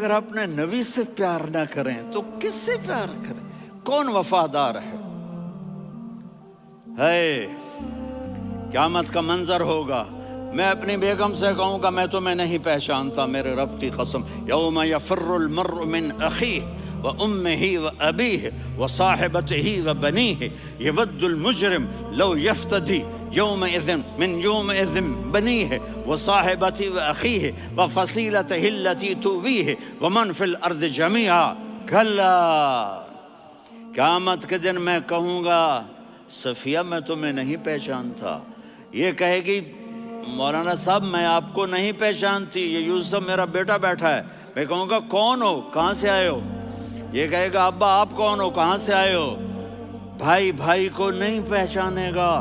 اگر اپنے نبی سے پیار نہ کریں تو کس سے پیار کریں؟ کون وفادار ہے؟ قیامت کا منظر ہوگا، میں اپنی بیگم سے کہوں گا میں تمہیں نہیں پہچانتا، میرے رب کی قسم، یوم یفر المرء من اخیہ وامہ وابیہ وصاحبتہ وبنیہ یود المجرم لو یفتدی یومئذ من یومئذ بنیہ وصاحبتہ واخیہ وفصیلتہ التی تؤویہ ومن فی الارض جمیعا کلا، قیامت کے دن میں کہوں گا صفیہ میں تمہیں نہیں پہچانتا، یہ کہے گی مولانا صاحب میں آپ کو نہیں پہچانتی، یہ یوسف میرا بیٹا بیٹھا ہے، میں کہوں گا کون ہو، کہاں سے آئے ہو؟ یہ کہے گا ابا آپ کون ہو، کہاں سے آئے ہو؟ بھائی بھائی کو نہیں پہچانے گا۔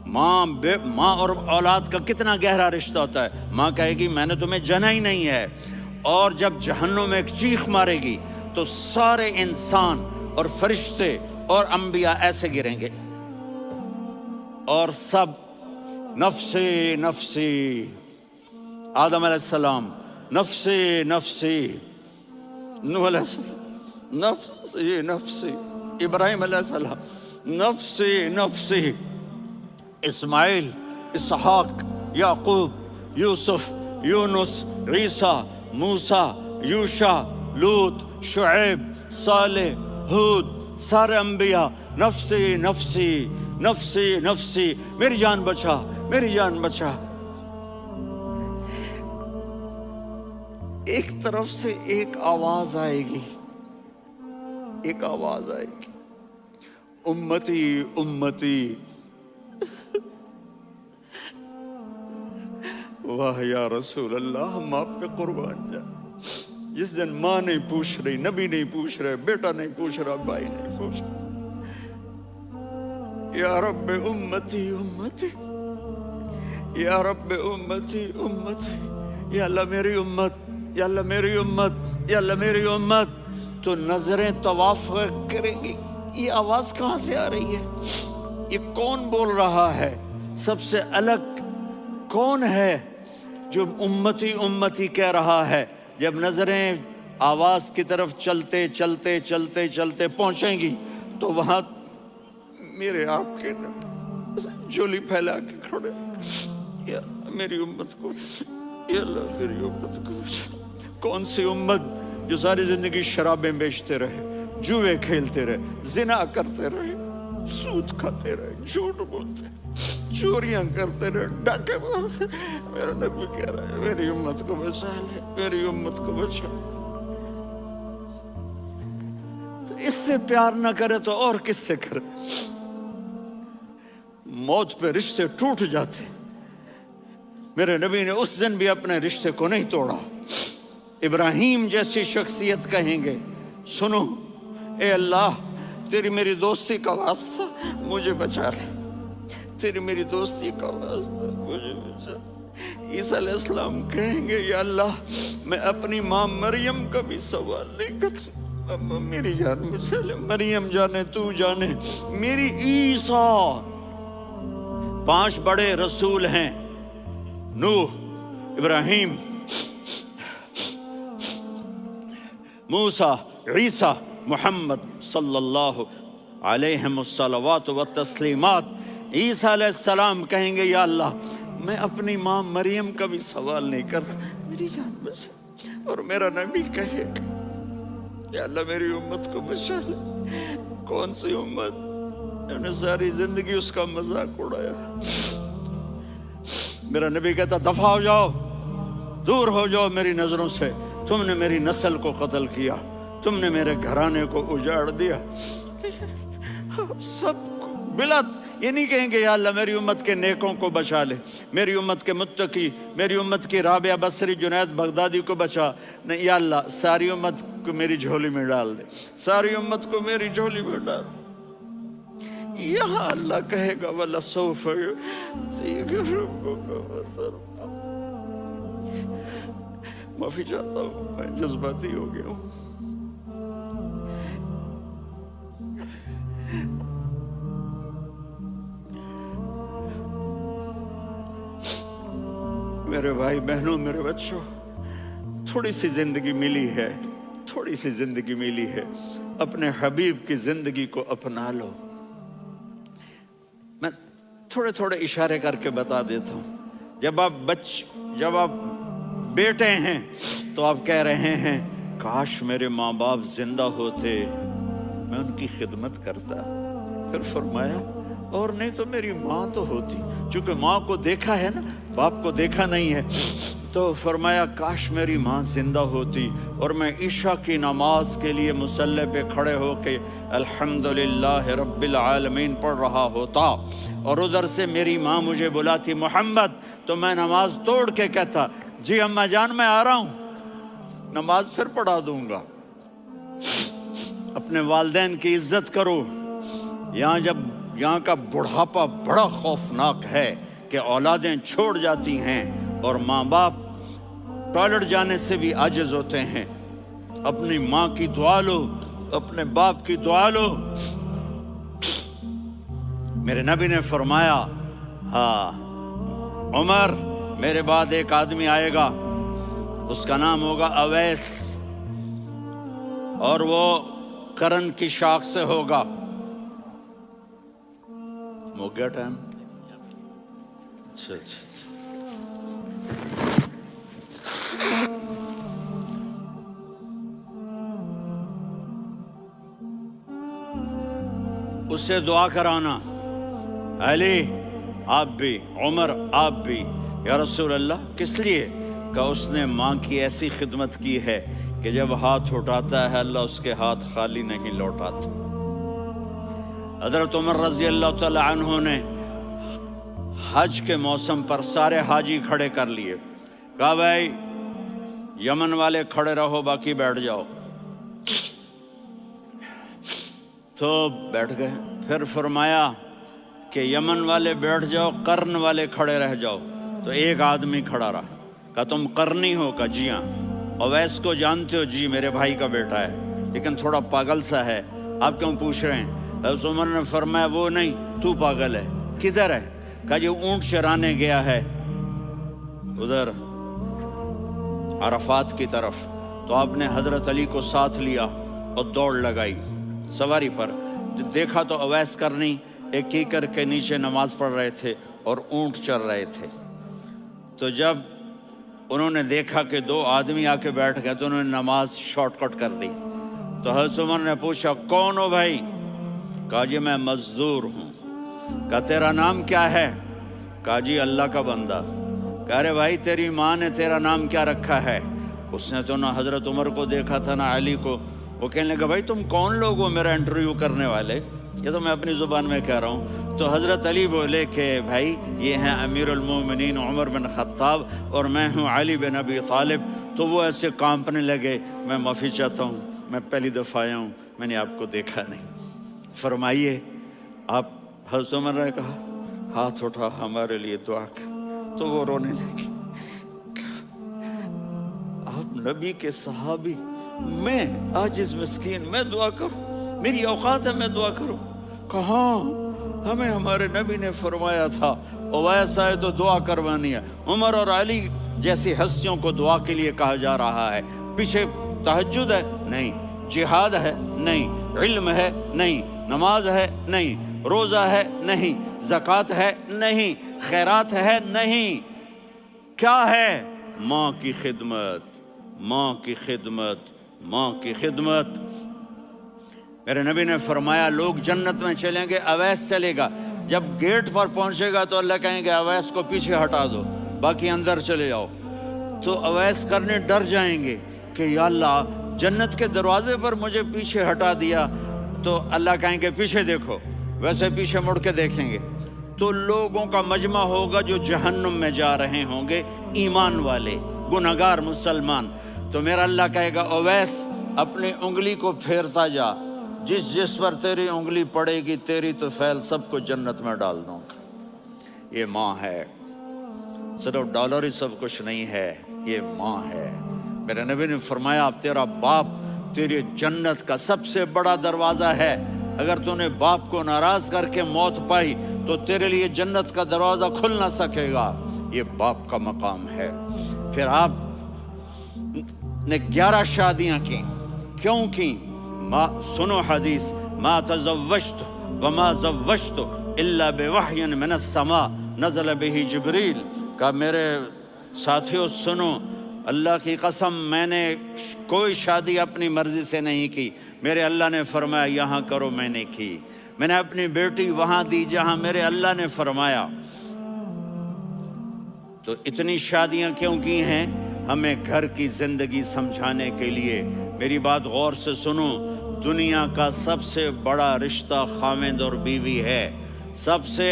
ماں اور اولاد کا کتنا گہرا رشتہ ہوتا ہے، ماں کہے گی میں نے تمہیں جنا ہی نہیں ہے، اور جب جہنم میں ایک چیخ مارے گی تو سارے انسان اور فرشتے اور انبیاء ایسے گریں گے اور سب نفسی نفسی، آدم علیہ السلام نفسی نفسی، نوح علیہ السلام نفسی نفسی، ابراہیم علیہ السلام نفسی نفسی، اسماعیل، اسحاق، یعقوب، یوسف، یونس، عیسیٰ، موسیٰ، یوشع، لوط، شعیب، صالح، ہود، سارے انبیاء نفسی نفسی نفسی نفسی، میری جان بچا میری جان بچا۔ ایک طرف سے ایک آواز آئے گی، ایک آواز آئے گی، امتی امتی، واہ یا رسول اللہ ہم آپ پہ قربان جائیں۔ جس دن ماں نہیں پوچھ رہی، نبی نہیں پوچھ رہے، بیٹا نہیں پوچھ رہا، بھائی نہیں پوچھ رہا، یا رب امتی امتی، یا رب امتی امتی، یا اللہ میری امت، یا اللہ میری امت، یا اللہ میری امت، تو نظریں طواف کریں گی، یہ آواز کہاں سے آ رہی ہے؟ یہ کون بول رہا ہے؟ سب سے الگ کون ہے جو امتی امتی کہہ رہا ہے؟ جب نظریں آواز کی طرف چلتے چلتے چلتے چلتے پہنچیں گی تو وہاں میرے آپ کے جھولی پھیلا کے کھڑے، یا میری امت کو، یا اللہ میری امت کو۔ کون سی امت جو ساری زندگی شرابیں بیچتے رہے، جوئے کھیلتے رہے، زنا کرتے رہے، سود کھاتے رہے، جھوٹ بولتے رہے، چوریاں کرتے رہے، ڈاکے مارتے رہے؟ میرا نبی کہہ رہا ہے میری امت کو بچا لے، میری امت کو بچا لے۔ اس سے پیار نہ کرے تو اور کس سے کرے؟ موت پہ رشتے ٹوٹ جاتے، میرے نبی نے اس دن بھی اپنے رشتے کو نہیں توڑا۔ ابراہیم جیسی شخصیت کہیں گے سنو اے اللہ تیری میری دوستی کا واسطہ مجھے بچا لے، تیری میری دوستی کا واسطہ مجھے بچا لے۔ عیسیٰ علیہ السلام کہیں گے یا اللہ میں اپنی ماں مریم کا بھی سوال نہیں کرتا، میری جان بچا لے، مریم جانے تو جانے میری عیسیٰ۔ 5 بڑے رسول ہیں، نوح، ابراہیم، موسیٰ، عیسیٰ، محمد صلی اللہ علیہ الصلوات والتسلیمات۔ عیسیٰ علیہ السلام کہیں گے یا اللہ میں اپنی ماں مریم کا بھی سوال نہیں کرتا، میری جان بچا۔ اور میرا نبی کہے گا یا اللہ میری امت کو بچا لے۔ کون سی امت جنہوں نے ساری زندگی اس کا مذاق اڑایا؟ میرا نبی کہتا دفع ہو جاؤ، دور ہو جاؤ میری نظروں سے، تم نے میری نسل کو قتل کیا، تم نے میرے گھرانے کو اجاڑ دیا۔ سب کو بلا یہ نہیں کہیں گے یا اللہ میری امت کے نیکوں کو بچا لے، میری امت کے متقی، میری امت کی رابعہ بصری، جنید بغدادی کو بچا، نہیں یا اللہ ساری امت کو میری جھولی میں ڈال دے، ساری امت کو میری جھولی میں ڈال دے۔ یہاں اللہ کہے گا وَلَسَوْفَ يُعْطِيكَ رَبُّكَ فَتَرْضَىٰ۔ معافی چاہتا ہوں میں جذباتی ہو گیا ہوں۔ میرے بھائی بہنوں، میرے بچوں، تھوڑی سی زندگی ملی ہے، تھوڑی سی زندگی ملی ہے، اپنے حبیب کی زندگی کو اپنا لو۔ میں تھوڑے تھوڑے اشارے کر کے بتا دیتا ہوں۔ جب آپ بیٹے ہیں تو آپ کہہ رہے ہیں کاش میرے ماں باپ زندہ ہوتے، میں ان کی خدمت کرتا۔ پھر فرمایا اور نہیں تو میری ماں تو ہوتی، چونکہ ماں کو دیکھا ہے نا، باپ کو دیکھا نہیں ہے، تو فرمایا کاش میری ماں زندہ ہوتی اور میں عشاء کی نماز کے لیے مصلی پہ کھڑے ہو کے الحمدللہ رب العالمین پڑھ رہا ہوتا، اور ادھر سے میری ماں مجھے بلاتی محمد، تو میں نماز توڑ کے کہتا جی اماں جان میں آ رہا ہوں، نماز پھر پڑھا دوں گا۔ اپنے والدین کی عزت کرو۔ یہاں کا بڑھاپا بڑا خوفناک ہے کہ اولادیں چھوڑ جاتی ہیں اور ماں باپ ٹوائلٹ جانے سے بھی عاجز ہوتے ہیں۔ اپنی ماں کی دعا لو، اپنے باپ کی دعا لو۔ میرے نبی نے فرمایا ہاں عمر میرے بعد ایک آدمی آئے گا، اس کا نام ہوگا اویس، اور وہ کرن کی شاخ سے ہوگا۔ ہو گیا ٹائم؟ اچھا اس سے دعا کرانا، علی آپ بھی، عمر آپ بھی، یا رسول اللہ کس لیے؟ کہ اس نے ماں کی ایسی خدمت کی ہے کہ جب ہاتھ اٹھاتا ہے اللہ اس کے ہاتھ خالی نہیں لوٹاتا۔ حضرت عمر رضی اللہ تعالی عنہ نے حج کے موسم پر سارے حاجی کھڑے کر لیے، کہا بھائی یمن والے کھڑے رہو باقی بیٹھ جاؤ، تو بیٹھ گئے۔ پھر فرمایا کہ یمن والے بیٹھ جاؤ، قرن والے کھڑے رہ جاؤ، تو ایک آدمی کھڑا رہا، کہا تم قرنی ہو؟ کہا جی ہاں۔ اویس کو جانتے ہو؟ جی میرے بھائی کا بیٹا ہے لیکن تھوڑا پاگل سا ہے، آپ کیوں پوچھ رہے ہیں؟ حضرت عمر نے فرمایا وہ نہیں، تو پاگل ہے۔ کدھر ہے؟ کہا جی اونٹ چرانے گیا ہے ادھر عرفات کی طرف۔ تو آپ نے حضرت علی کو ساتھ لیا اور دوڑ لگائی سواری پر۔ دیکھا تو اویس کرنی ایک کیکر کے نیچے نماز پڑھ رہے تھے اور اونٹ چر رہے تھے۔ تو جب انہوں نے دیکھا کہ دو آدمی آ کے بیٹھ گئے تو انہوں نے نماز شارٹ کٹ کر دی۔ تو حضرت عمر نے پوچھا کون ہو بھائی؟ کہا جی میں مزدور ہوں۔ کہا تیرا نام کیا ہے؟ کہا جی اللہ کا بندہ۔ کہا ارے بھائی تیری ماں نے تیرا نام کیا رکھا ہے؟ اس نے تو نہ حضرت عمر کو دیکھا تھا نہ علی کو۔ وہ کہنے لگا بھائی تم کون لوگ ہو میرا انٹرویو کرنے والے؟ یہ تو میں اپنی زبان میں کہہ رہا ہوں۔ تو حضرت علی بولے کہ بھائی یہ ہیں امیر المومنین عمر بن خطاب اور میں ہوں علی بن ابی طالب۔ تو وہ ایسے کانپنے لگے، میں معافی چاہتا ہوں، میں پہلی دفعہ آیا ہوں، میں نے آپ کو دیکھا نہیں، فرمائیے آپ۔ حضرت عمر نے کہا ہاتھ اٹھا ہمارے لیے دعا کر، تو وہ رونے لگی۔ آپ نبی کے صحابی، میں عاجز مسکین میں دعا کروں؟ میری اوقات ہے میں دعا کروں؟ کہاں، ہمیں ہمارے نبی نے فرمایا تھا اویس آئے تو دعا کروانی ہے۔ عمر اور علی جیسی ہستیوں کو دعا کے لیے کہا جا رہا ہے۔ پیچھے تہجد ہے؟ نہیں۔ جہاد ہے؟ نہیں۔ علم ہے؟ نہیں۔ نماز ہے؟ نہیں۔ روزہ ہے؟ نہیں۔ زکوٰۃ ہے؟ نہیں۔ خیرات ہے؟ نہیں۔ کیا ہے؟ ماں کی خدمت، ماں کی خدمت، ماں کی خدمت۔ میرے نبی نے فرمایا لوگ جنت میں چلیں گے، اویس چلے گا، جب گیٹ پر پہنچے گا تو اللہ کہیں گے اویس کو پیچھے ہٹا دو، باقی اندر چلے جاؤ۔ تو اویس کرنے ڈر جائیں گے کہ یا اللہ جنت کے دروازے پر مجھے پیچھے ہٹا دیا، تو اللہ کہیں گے پیچھے دیکھو، ویسے پیچھے مڑ کے دیکھیں گے تو لوگوں کا مجمع ہوگا جو جہنم میں جا رہے ہوں گے، ایمان والے، گنہگار مسلمان۔ تو میرا اللہ کہے گا اویس اپنی انگلی کو پھیرتا جا، جس پر تیری انگلی پڑے گی تیری تو فیل سب کو جنت میں ڈال دوں گا۔ یہ ماں ہے، صرف ڈالر ہی سب کچھ نہیں ہے، یہ ماں ہے۔ میرے نبی نے فرمایا تیرا باپ تیری جنت کا سب سے بڑا دروازہ ہے، اگر تو نے باپ کو ناراض کر کے موت پائی تو تیرے لیے جنت کا دروازہ کھل نہ سکے گا۔ یہ باپ کا مقام ہے۔ پھر آپ نے 11 شادیاں کی. کیوں کی؟ سنو حدیث، ما تزوجت وما زوجت الا بوحی من السماء نزل به جبریل. کہا میرے ساتھیوں سنو، اللہ کی قسم میں نے کوئی شادی اپنی مرضی سے نہیں کی. میرے اللہ نے فرمایا یہاں کرو، میں نے کی. میں نے اپنی بیٹی وہاں دی جہاں میرے اللہ نے فرمایا. تو اتنی شادیاں کیوں کی ہیں؟ ہمیں گھر کی زندگی سمجھانے کے لیے. میری بات غور سے سنو، دنیا کا سب سے بڑا رشتہ خاوند اور بیوی ہے. سب سے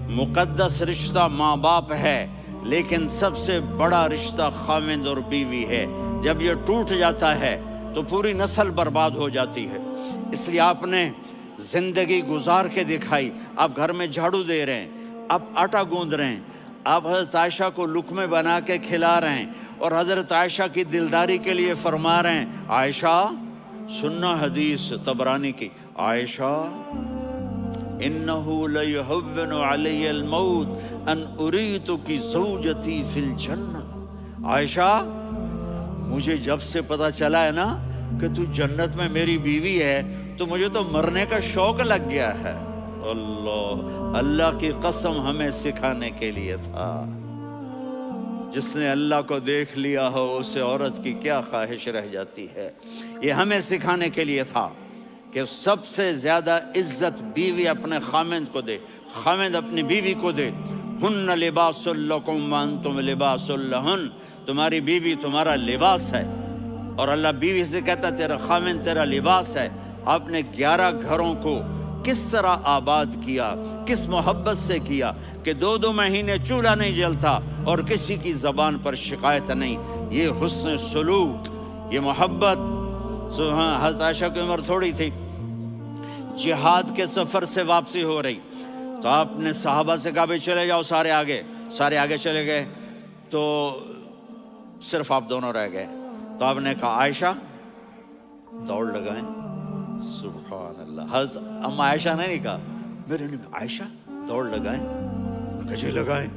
مقدس رشتہ ماں باپ ہے، لیکن سب سے بڑا رشتہ خاوند اور بیوی ہے. جب یہ ٹوٹ جاتا ہے تو پوری نسل برباد ہو جاتی ہے. اس لیے آپ نے زندگی گزار کے دکھائی. آپ گھر میں جھاڑو دے رہے ہیں، آپ آٹا گوندھ رہے ہیں، آپ حضرت عائشہ کو لقمے بنا کے کھلا رہے ہیں، اور حضرت عائشہ کی دلداری کے لیے فرما رہے ہیں عائشہ سننا حدیث طبرانی کی، عائشہ انہو لیہون علی الموت ان اریتکی زوجتی فی الجنہ. عائشہ مجھے جب سے پتا چلا ہے نا کہ تو جنت میں میری بیوی ہے تو مجھے تو مرنے کا شوق لگ گیا ہے. اللہ کی قسم ہمیں سکھانے کے لیے تھا. جس نے اللہ کو دیکھ لیا ہو اسے عورت کی کیا خواہش رہ جاتی ہے. یہ ہمیں سکھانے کے لیے تھا کہ سب سے زیادہ عزت بیوی اپنے خاوند کو دے، خاوند اپنی بیوی کو دے. ہن لباس لکم وانتم لباس لہن، تمہاری بیوی تمہارا لباس ہے. اور اللہ بیوی سے کہتا تیرا خاوند تیرا لباس ہے. آپ نے 11 گھروں کو کس طرح آباد کیا، کس محبت سے کیا کہ 2 مہینے چولہا نہیں جلتا اور کسی کی زبان پر شکایت نہیں. یہ حسن سلوک، یہ محبت. حضرت عائشہ کی عمر تھوڑی تھی، جہاد کے سفر سے واپسی ہو رہی تو آپ نے صحابہ سے کہا بھی چلے جاؤ سارے آگے چلے گئے تو صرف آپ دونوں رہ گئے. تو آپ نے کہا عائشہ دوڑ لگائیں. سبحان اللہ. حضرت اما عائشہ نے نہیں کہا، میرے نے عائشہ دوڑ لگائیں. کہا لگائیں.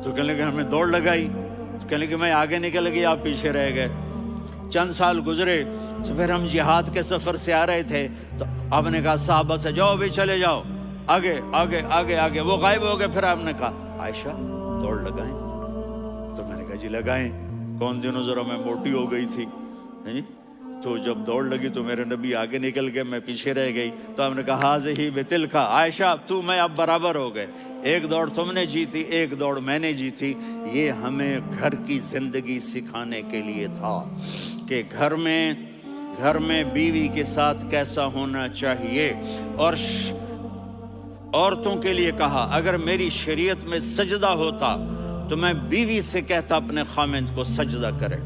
تو کہنے لگے ہمیں دوڑ لگائی. تو کہنے لگے میں آگے نکل گئی، آپ پیچھے رہ گئے. چند سال گزرے تو پھر ہم جہاد کے سفر سے آ رہے تھے تو آپ نے کہا صحابہ سے جاؤ بھی چلے جاؤ آگے. وہ غائب ہو گئے. پھر آپ نے کہا عائشہ دوڑ لگائیں. تو میں نے کہا جی لگائیں. کون دنوں ذرا میں موٹی ہو گئی تھی، تو جب دوڑ لگی تو میرے نبی آگے نکل گئے، میں پیچھے رہ گئی. تو ہم نے کہا ہاذہ بتلکا، عائشہ تو میں اب برابر ہو گئے. ایک دوڑ تم نے جیتی، ایک دوڑ میں نے جیتی. یہ ہمیں گھر کی زندگی سکھانے کے لیے تھا کہ گھر میں بیوی کے ساتھ کیسا ہونا چاہیے. اور عورتوں کے لیے کہا اگر میری شریعت میں سجدہ ہوتا تو میں بیوی سے کہتا اپنے خاوند کو سجدہ کرے،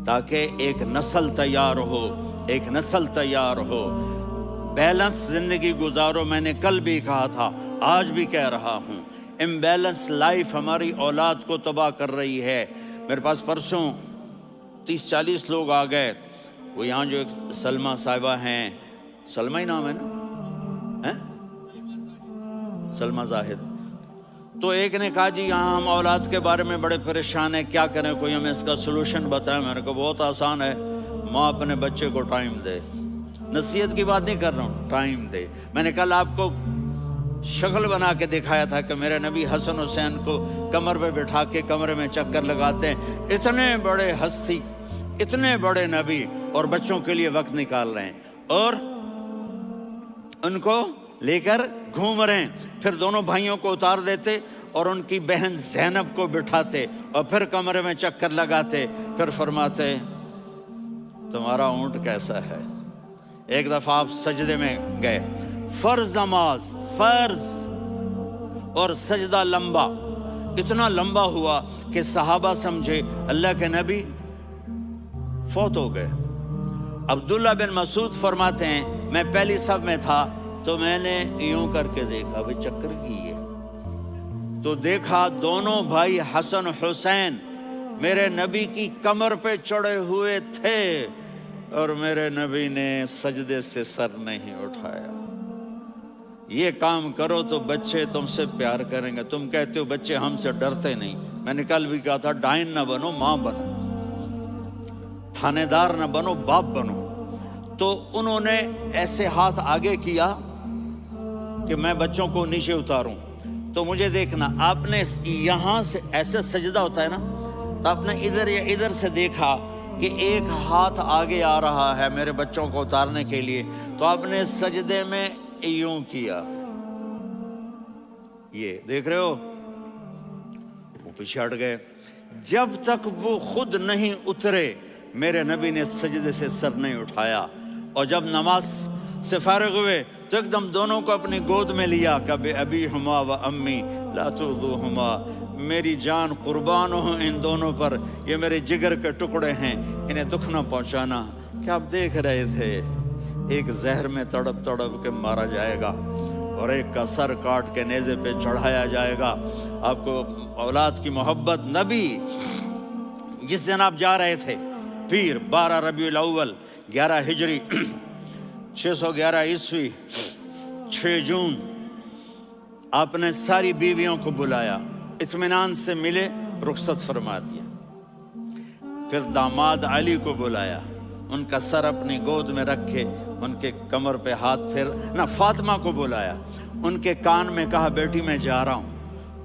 تاکہ ایک نسل تیار ہو. بیلنس زندگی گزارو. میں نے کل بھی کہا تھا، آج بھی کہہ رہا ہوں، امبیلنس لائف ہماری اولاد کو تباہ کر رہی ہے. میرے پاس پرسوں 30-40 لوگ آ گئے. وہ یہاں جو ایک سلمہ صاحبہ ہیں، سلمہ ہی نام ہے نا، سلمہ زاہد. تو ایک نے کہا جی یہاں ہم اولاد کے بارے میں بڑے پریشان ہیں، کیا کریں، کوئی ہمیں اس کا سلوشن بتائیں. میں نے کہا بہت آسان ہے، ماں اپنے بچے کو ٹائم دے. نصیحت کی بات نہیں کر رہا ہوں، ٹائم دے. میں نے کل آپ کو شکل بنا کے دکھایا تھا کہ میرے نبی حسن حسین کو کمر پہ بٹھا کے کمرے میں چکر لگاتے ہیں. اتنے بڑے ہستی، اتنے بڑے نبی، اور بچوں کے لیے وقت نکال رہے ہیں اور ان کو لے کر گھوم رہے ہیں. پھر دونوں بھائیوں کو اتار دیتے اور ان کی بہن زینب کو بٹھاتے اور پھر کمرے میں چکر لگاتے. پھر فرماتے تمہارا اونٹ کیسا ہے. ایک دفعہ آپ سجدے میں گئے، فرض نماز، فرض، اور سجدہ لمبا، اتنا لمبا ہوا کہ صحابہ سمجھے اللہ کے نبی فوت ہو گئے. عبداللہ بن مسعود فرماتے ہیں میں پہلی صف میں تھا تو میں نے یوں کر کے دیکھا، بھئی چکر کی ہے، تو دیکھا دونوں بھائی حسن حسین میرے نبی کی کمر پہ چڑھے ہوئے تھے اور میرے نبی نے سجدے سے سر نہیں اٹھایا. یہ کام کرو تو بچے تم سے پیار کریں گے. تم کہتے ہو بچے ہم سے ڈرتے نہیں. میں نے کل بھی کہا تھا ڈائن نہ بنو، ماں بنو. تھانے دار نہ بنو، باپ بنو۔ تو انہوں نے ایسے ہاتھ آگے کیا کہ میں بچوں کو نیچے اتاروں۔ تو مجھے دیکھنا، آپ نے یہاں سے ایسے سجدہ ہوتا ہے نا، تو آپ نے ادھر یا ادھر سے دیکھا کہ ایک ہاتھ آگے آ رہا ہے میرے بچوں کو اتارنے کے لیے، تو آپ نے سجدے میں یوں کیا، یہ دیکھ رہے ہو، وہ پیچھے ہٹ گئے۔ جب تک وہ خود نہیں اترے میرے نبی نے سجدے سے سر نہیں اٹھایا۔ اور جب نماز سے فارغ ہوئے تو ایک دم دونوں کو اپنی گود میں لیا، کبھی ابی ہما و امی لا تؤذوہما، میری جان قربان ہو ان دونوں پر، یہ میرے جگر کے ٹکڑے ہیں، انہیں دکھ نہ پہنچانا۔ کیا آپ دیکھ رہے تھے؟ ایک زہر میں تڑپ تڑپ کے مارا جائے گا اور ایک کا سر کاٹ کے نیزے پہ چڑھایا جائے گا۔ آپ کو اولاد کی محبت، نبی جس دن آپ جا رہے تھے، پیر 12 ربیع الاول 11 ہجری 611 عیسوی 6 جون، آپ نے ساری بیویوں کو بلایا، اطمینان سے ملے، رخصت فرما دیا۔ پھر داماد علی کو بلایا، ان کا سر اپنی گود میں رکھے، ان کے کمر پہ ہاتھ پھیر نہ، فاطمہ کو بلایا، ان کے کان میں کہا بیٹی میں جا رہا ہوں۔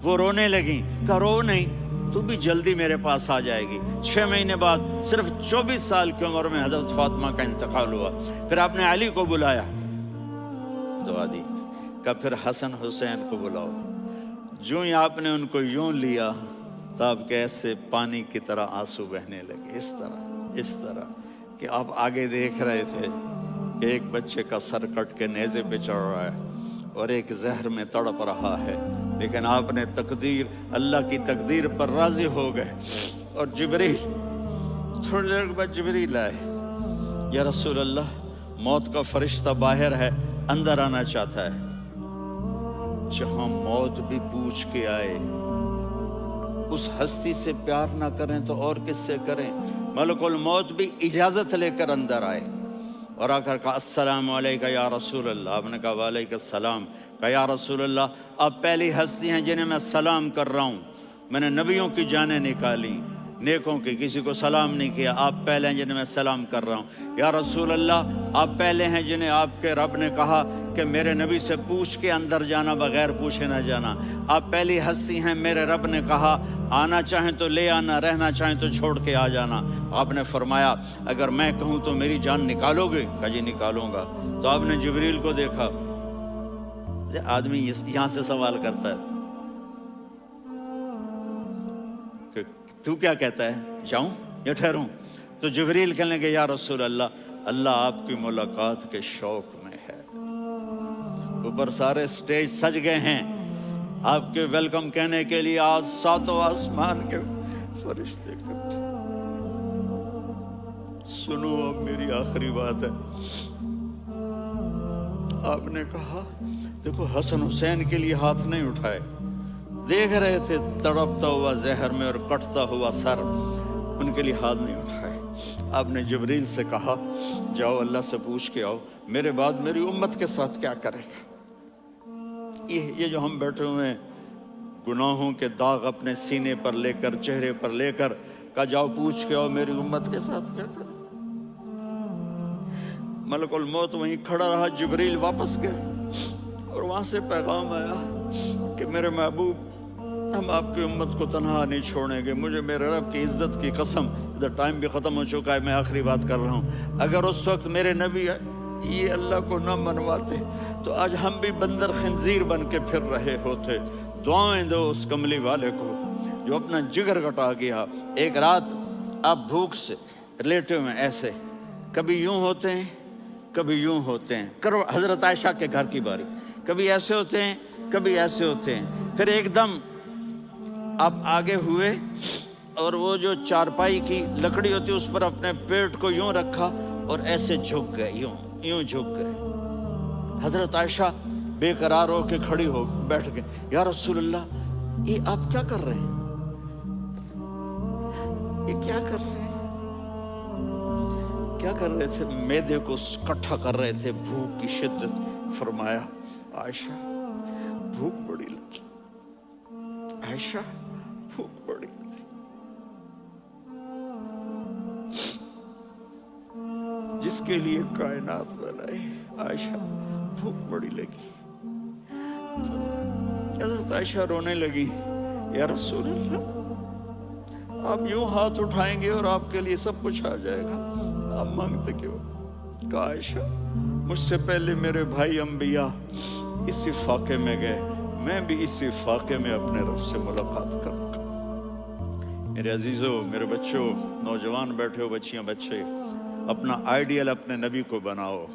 وہ رونے لگیں، کہا رو نہیں، تو بھی جلدی میرے پاس آ جائے گی۔ 6 مہینے بعد صرف 24 سال کی عمر میں حضرت فاطمہ کا انتقال ہوا۔ پھر آپ نے علی کو بلایا، دعا دی، کہا پھر حسن حسین کو بلاؤ۔ جو ہی آپ نے ان کو یوں لیا تو آپ کے ایسے پانی کی طرح آنسو بہنے لگے، اس طرح کہ آپ آگے دیکھ رہے تھے کہ ایک بچے کا سر کٹ کے نیزے پہ چڑھ رہا ہے اور ایک زہر میں تڑپ رہا ہے، لیکن آپ نے تقدیر، اللہ کی تقدیر پر راضی ہو گئے۔ اور جبریل، تھوڑی دیر کے بعد جبریل آئے، یا رسول اللہ موت کا فرشتہ باہر ہے، اندر آنا چاہتا ہے۔ جہاں موت بھی پوچھ کے آئے، اس ہستی سے پیار نہ کریں تو اور کس سے کریں؟ ملک الموت بھی اجازت لے کر اندر آئے اور آ کر کہا السلام علیکہ یا رسول اللہ۔ آپ نے کہا وعلیکم السلام۔ کہا یا رسول اللہ آپ پہلی ہستی ہیں جنہیں میں سلام کر رہا ہوں، میں نے نبیوں کی جانیں نکالی، نیکوں کی، کسی کو سلام نہیں کیا، آپ پہلے ہیں جنہیں میں سلام کر رہا ہوں۔ یا رسول اللہ آپ پہلے ہیں جنہیں آپ کے رب نے کہا کہ میرے نبی سے پوچھ کے اندر جانا، بغیر پوچھے نہ جانا۔ آپ پہلی ہستی ہیں، میرے رب نے کہا آنا چاہیں تو لے آنا، رہنا چاہیں تو چھوڑ کے آ جانا۔ آپ نے فرمایا اگر میں کہوں تو میری جان نکالو گے؟ کہا جی نکالوں گا۔ تو آپ نے جبریل کو دیکھا، آدمی یہاں سے سوال کرتا ہے کہ تو کیا کہتا ہے، جاؤں یا ٹھہروں؟ تو جبریل کہنے لگے یا رسول اللہ، اللہ آپ کی ملاقات کے شوق میں ہے۔ اوپر سارے سٹیج سج گئے ہیں آپ کے ویلکم کہنے کے لیے، آج 7 آسمان کے فرشتے اکٹھے۔ سنو اب میری آخری بات ہے۔ آپ نے کہا دیکھو حسن حسین کے لیے ہاتھ نہیں اٹھائے، دیکھ رہے تھے تڑپتا ہوا زہر میں اور کٹتا ہوا سر، ان کے لیے ہاتھ نہیں اٹھائے۔ آپ نے جبریل سے کہا جاؤ اللہ سے پوچھ کے آؤ میرے بعد میری امت کے ساتھ کیا کرے گا۔ یہ جو ہم بیٹھے ہوئے ہیں گناہوں کے داغ اپنے سینے پر لے کر، چہرے پر لے کر، کہا جاؤ پوچھ کے آؤ میری امت کے ساتھ کیا کرے۔ ملک الموت وہیں کھڑا رہا، جبریل واپس گئے اور وہاں سے پیغام آیا کہ میرے محبوب ہم آپ کی امت کو تنہا نہیں چھوڑیں گے، مجھے میرے رب کی عزت کی قسم، ادھر ٹائم بھی ختم ہو چکا ہے، میں آخری بات کر رہا ہوں، اگر اس وقت میرے نبی یہ اللہ کو نہ منواتے تو آج ہم بھی بندر خنزیر بن کے پھر رہے ہوتے۔ دعائیں دو اس کملی والے کو جو اپنا جگر کٹا گیا۔ ایک رات آپ بھوک سے لیٹے ہوئے ایسے، کبھی یوں ہوتے ہیں کبھی یوں ہوتے ہیں، کرو حضرت عائشہ کے گھر کی باری، کبھی ایسے ہوتے ہیں کبھی ایسے ہوتے ہیں، پھر ایک دم آپ آگے ہوئے اور وہ جو چارپائی کی لکڑی ہوتی اس پر اپنے پیٹ کو یوں رکھا اور ایسے جھک گئے، یوں جھک گئے۔ حضرت عائشہ بے قرار ہو کے کھڑی ہو بیٹھ گئے، یا رسول اللہ یہ آپ کیا کر رہے ہیں، یہ کیا کر رہے ہیں؟ کیا کر رہے تھے؟ معدے کو کٹھا کر رہے تھے، بھوک کی شدت۔ فرمایا عائشہ بھوک بڑی لگی، عائشہ بھوک بڑی لگی۔ جس کے لیے کائنات بنائی. عائشہ بھوک بڑی لگی تو حضرت عائشہ رونے لگی. یا رسول اللہ، آپ یوں ہاتھ اٹھائیں گے اور آپ کے لیے سب کچھ آ جائے گا، آپ مانگتے کیوں؟ کہا عائشہ مجھ سے پہلے میرے بھائی انبیاء اسی فاقے میں گئے، میں بھی اسی فاقے میں اپنے رب سے ملاقات کروں گا. میرے عزیزوں، میرے بچوں، نوجوان بیٹھے ہو، بچیاں بچے، اپنا آئیڈیل اپنے نبی کو بناؤ،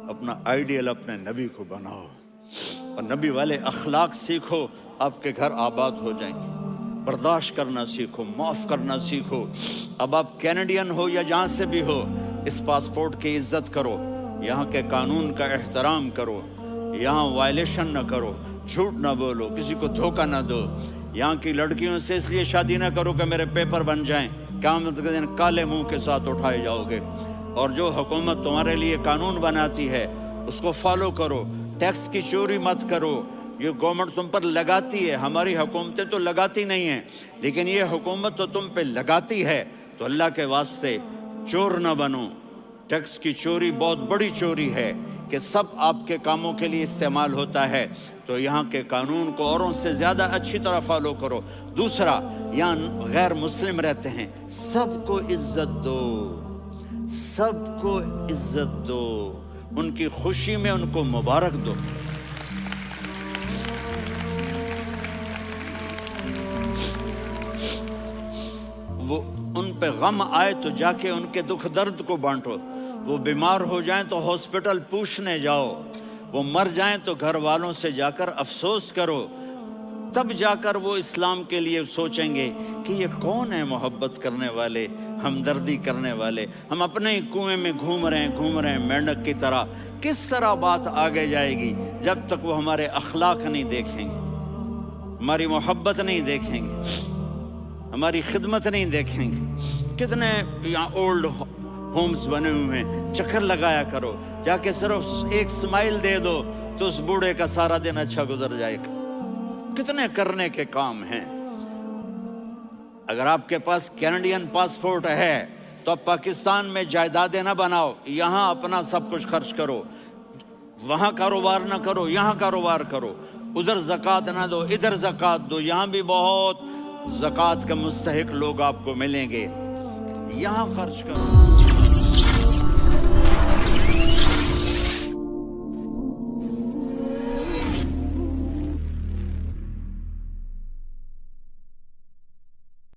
اپنا آئیڈیل اپنے نبی کو بناؤ اور نبی والے اخلاق سیکھو، آپ کے گھر آباد ہو جائیں گے. برداشت کرنا سیکھو، معاف کرنا سیکھو. اب آپ کینیڈین ہو یا جہاں سے بھی ہو، اس پاسپورٹ کی عزت کرو، یہاں کے قانون کا احترام کرو، یہاں وائلیشن نہ کرو، جھوٹ نہ بولو، کسی کو دھوکہ نہ دو. یہاں کی لڑکیوں سے اس لیے شادی نہ کرو کہ میرے پیپر بن جائیں، قیامت کے دن کالے منہ کے ساتھ اٹھائے جاؤ گے. اور جو حکومت تمہارے لیے قانون بناتی ہے اس کو فالو کرو. ٹیکس کی چوری مت کرو، یہ گورنمنٹ تم پر لگاتی ہے، ہماری حکومتیں تو لگاتی نہیں ہیں، لیکن یہ حکومت تو تم پہ لگاتی ہے. تو اللہ کے واسطے چور نہ بنو. ٹیکس کی چوری بہت بڑی چوری ہے کہ سب آپ کے کاموں کے لیے استعمال ہوتا ہے. تو یہاں کے قانون کو اوروں سے زیادہ اچھی طرح فالو کرو. دوسرا، یہاں غیر مسلم رہتے ہیں، سب کو عزت دو، سب کو عزت دو، ان کی خوشی میں ان کو مبارک دو. وہ ان پہ غم آئے تو جا کے ان کے دکھ درد کو بانٹو. وہ بیمار ہو جائیں تو ہاسپٹل پوچھنے جاؤ، وہ مر جائیں تو گھر والوں سے جا کر افسوس کرو. تب جا کر وہ اسلام کے لیے سوچیں گے کہ یہ کون ہے محبت کرنے والے، ہمدردی کرنے والے. ہم اپنے ہی کنویں میں گھوم رہے ہیں مینڈک کی طرح. کس طرح بات آگے جائے گی جب تک وہ ہمارے اخلاق نہیں دیکھیں گے، ہماری محبت نہیں دیکھیں گے، ہماری خدمت نہیں دیکھیں گے. کتنے یہاں اولڈ ہومز بنے ہوئے ہیں، چکر لگایا کرو، جا کے صرف ایک سمائل دے دو تو اس بوڑھے کا سارا دن اچھا گزر جائے گا. کتنے کرنے کے کام ہیں. اگر آپ کے پاس کینیڈین پاسپورٹ ہے تو اب پاکستان میں جائیدادیں نہ بناؤ، یہاں اپنا سب کچھ خرچ کرو. وہاں کاروبار نہ کرو، یہاں کاروبار کرو. ادھر زکوٰۃ نہ دو، ادھر زکوٰۃ دو. یہاں بھی بہت زکوٰۃ کے مستحق لوگ آپ کو ملیں گے، یہاں خرچ کرو.